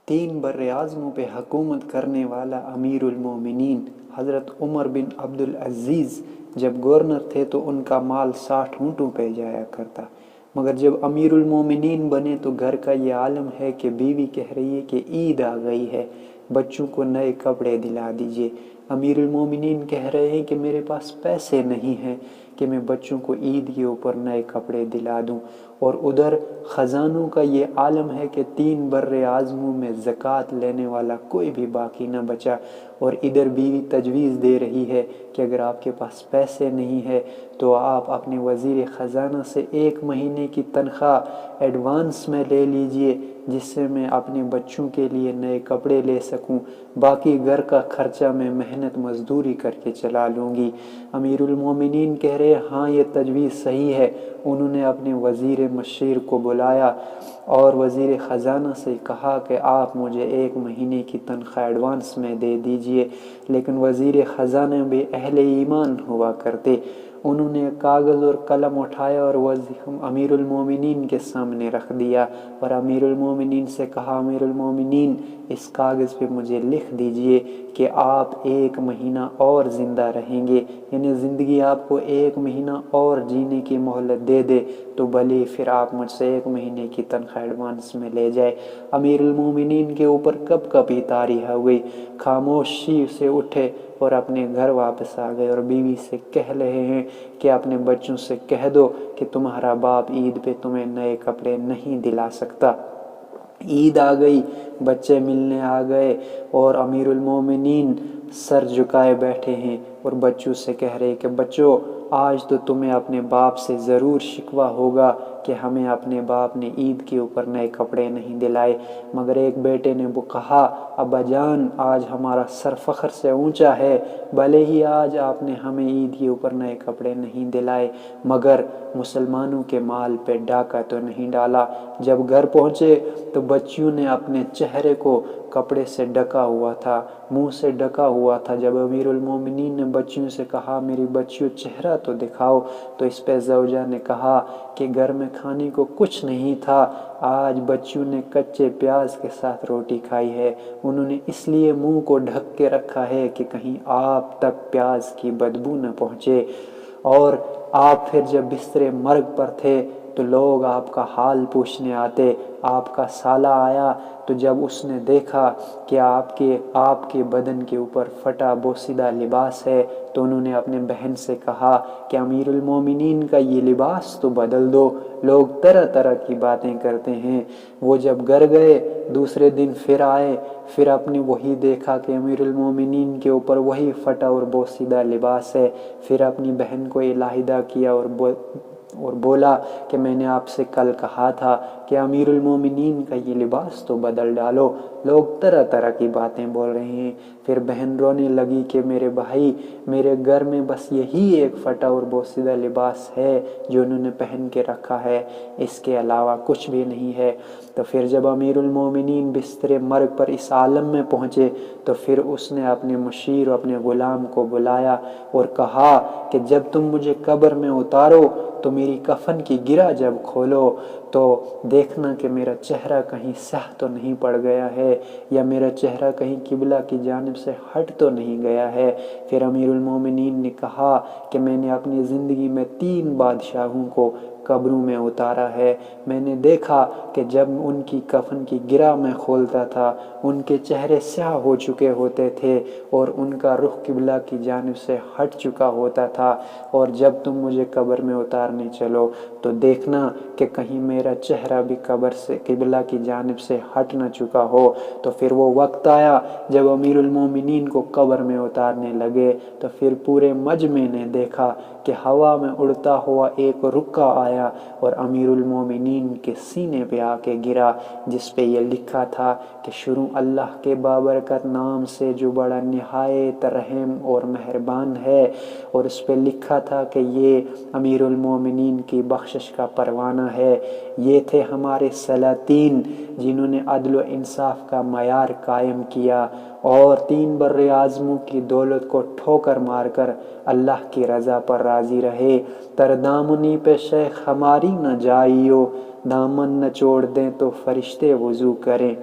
تین بر اعظموں پہ حکومت کرنے والا امیر المومنین حضرت عمر بن عبدالعزیز جب گورنر تھے تو ان کا مال 60 اونٹوں پہ جایا کرتا، مگر جب امیر المومنین بنے تو گھر کا یہ عالم ہے کہ بیوی کہہ رہی ہے کہ عید آ گئی ہے، بچوں کو نئے کپڑے دلا دیجئے۔ امیر المومنین کہہ رہے ہیں کہ میرے پاس پیسے نہیں ہیں کہ میں بچوں کو عید کے اوپر نئے کپڑے دلا دوں، اور ادھر خزانوں کا یہ عالم ہے کہ تین بر اعظموں میں زکوٰۃ لینے والا کوئی بھی باقی نہ بچا، اور ادھر بیوی تجویز دے رہی ہے کہ اگر آپ کے پاس پیسے نہیں ہے تو آپ اپنے وزیر خزانہ سے 1 مہینے کی تنخواہ ایڈوانس میں لے لیجئے، جس سے میں اپنے بچوں کے لیے نئے کپڑے لے سکوں، باقی گھر کا خرچہ میں محنت مزدوری کر کے چلا لوں گی۔ امیر المومنین کہہ رہے ہاں یہ تجویز صحیح ہے۔ انہوں نے اپنے وزیر مشیر کو بلایا اور وزیر خزانہ سے کہا کہ آپ مجھے 1 مہینے کی تنخواہ ایڈوانس میں دے دیجئے، لیکن وزیر خزانہ بھی اہل ایمان ہوا کرتے۔ انہوں نے کاغذ اور قلم اٹھایا اور امیر المومنین کے سامنے رکھ دیا، اور امیر المومنین سے کہا امیر المومنین اس کاغذ پہ مجھے لکھ دیجئے کہ آپ 1 مہینہ اور زندہ رہیں گے، یعنی زندگی آپ کو 1 مہینہ اور جینے کی مہلت دے دے تو بھلے پھر آپ مجھ سے 1 مہینے کی تنخواہ ایڈوانس میں لے جائے۔ امیر المومنین کے اوپر کب کبھی طاری ہو گئی، خاموشی سے اٹھے اور اپنے گھر واپس آ گئے، اور بیوی سے کہہ رہے ہیں کہ اپنے بچوں سے کہہ دو کہ تمہارا باپ عید پہ تمہیں نئے کپڑے نہیں دلا سکتا۔ عید آ گئی، بچے ملنے آ گئے، اور امیر المومنین سر جھکائے بیٹھے ہیں اور بچوں سے کہہ رہے کہ بچوں آج تو تمہیں اپنے باپ سے ضرور شکوہ ہوگا کہ ہمیں اپنے باپ نے عید کے اوپر نئے کپڑے نہیں دلائے، مگر ایک بیٹے نے وہ کہا ابا جان آج ہمارا سر فخر سے اونچا ہے، بھلے ہی آج آپ نے ہمیں عید کے اوپر نئے کپڑے نہیں دلائے مگر مسلمانوں کے مال پہ ڈاکہ تو نہیں ڈالا۔ جب گھر پہنچے تو بچیوں نے اپنے چہرے کو کپڑے سے ڈھکا ہوا تھا، منہ سے ڈھکا ہوا تھا۔ جب امیر المومنین نے بچیوں سے کہا میری بچیوں چہرہ تو دکھاؤ، تو اس پہ زوجہ نے کہا کہ گھر میں کھانے کو کچھ نہیں تھا، آج بچیوں نے کچے پیاز کے ساتھ روٹی کھائی ہے، انہوں نے اس لیے منہ کو ڈھک کے رکھا ہے کہ کہیں آپ تک پیاز کی بدبو نہ پہنچے، اور آپ پھر جب بستر مرگ پر تھے تو لوگ آپ کا حال پوچھنے آتے۔ آپ کا سالہ آیا تو جب اس نے دیکھا کہ آپ کے بدن کے اوپر پھٹا بوسیدہ لباس ہے تو انہوں نے اپنے بہن سے کہا کہ امیر المومنین کا یہ لباس تو بدل دو، لوگ طرح طرح کی باتیں کرتے ہیں۔ وہ جب گھر گئے دوسرے دن پھر آئے، پھر اپنے وہی دیکھا کہ امیر المومنین کے اوپر وہی پھٹا اور بوسیدہ لباس ہے، پھر اپنی بہن کو علیحدہ کیا اور بولا کہ میں نے آپ سے کل کہا تھا کہ امیر المومنین کا یہ لباس تو بدل ڈالو، لوگ طرح طرح کی باتیں بول رہے ہیں۔ پھر بہن رونے لگی کہ میرے بھائی میرے گھر میں بس یہی ایک پھٹا اور بوسیدہ لباس ہے جو انہوں نے پہن کے رکھا ہے، اس کے علاوہ کچھ بھی نہیں ہے۔ تو پھر جب امیر المومنین بستر مرگ پر اس عالم میں پہنچے تو پھر اس نے اپنے مشیر و اپنے غلام کو بلایا اور کہا کہ جب تم مجھے قبر میں اتارو تو میری کفن کی گرہ جب کھولو تو دیکھنا کہ میرا چہرہ کہیں سیاہ تو نہیں پڑ گیا ہے یا میرا چہرہ کہیں قبلہ کی جانب سے ہٹ تو نہیں گیا ہے۔ پھر امیر المومنین نے کہا کہ میں نے اپنی زندگی میں 3 بادشاہوں کو قبروں میں اتارا ہے، میں نے دیکھا کہ جب ان کی کفن کی گرہ میں کھولتا تھا ان کے چہرے سیاہ ہو چکے ہوتے تھے اور ان کا رخ قبلہ کی جانب سے ہٹ چکا ہوتا تھا، اور جب تم مجھے قبر میں اتارنے چلو تو دیکھنا کہ کہیں میرا چہرہ بھی قبر سے قبلہ کی جانب سے ہٹ نہ چکا ہو۔ تو پھر وہ وقت آیا جب امیر المومنین کو قبر میں اتارنے لگے تو پھر پورے مجمع نے دیکھا کہ ہوا میں اڑتا ہوا ایک رکا آیا اور امیر المومنین کے سینے پہ آ کے گرا، جس پہ یہ لکھا تھا کہ شروع اللہ کے بابرکت نام سے جو بڑا نہایت رحم اور مہربان ہے، اور اس پہ لکھا تھا کہ یہ امیر المومنین کی بخشش کا پروانہ ہے، یہ تھے ہمارے سلاطین جنہوں نے عدل و انصاف کا معیار قائم کیا اور 3 بر اعظموں کی دولت کو ٹھوکر مار کر اللہ کی رضا پر راضی رہے۔ تر دامنی پہ شیخ ہماری نہ جائیو، دامن نہ چھوڑ دیں تو فرشتے وضو کریں۔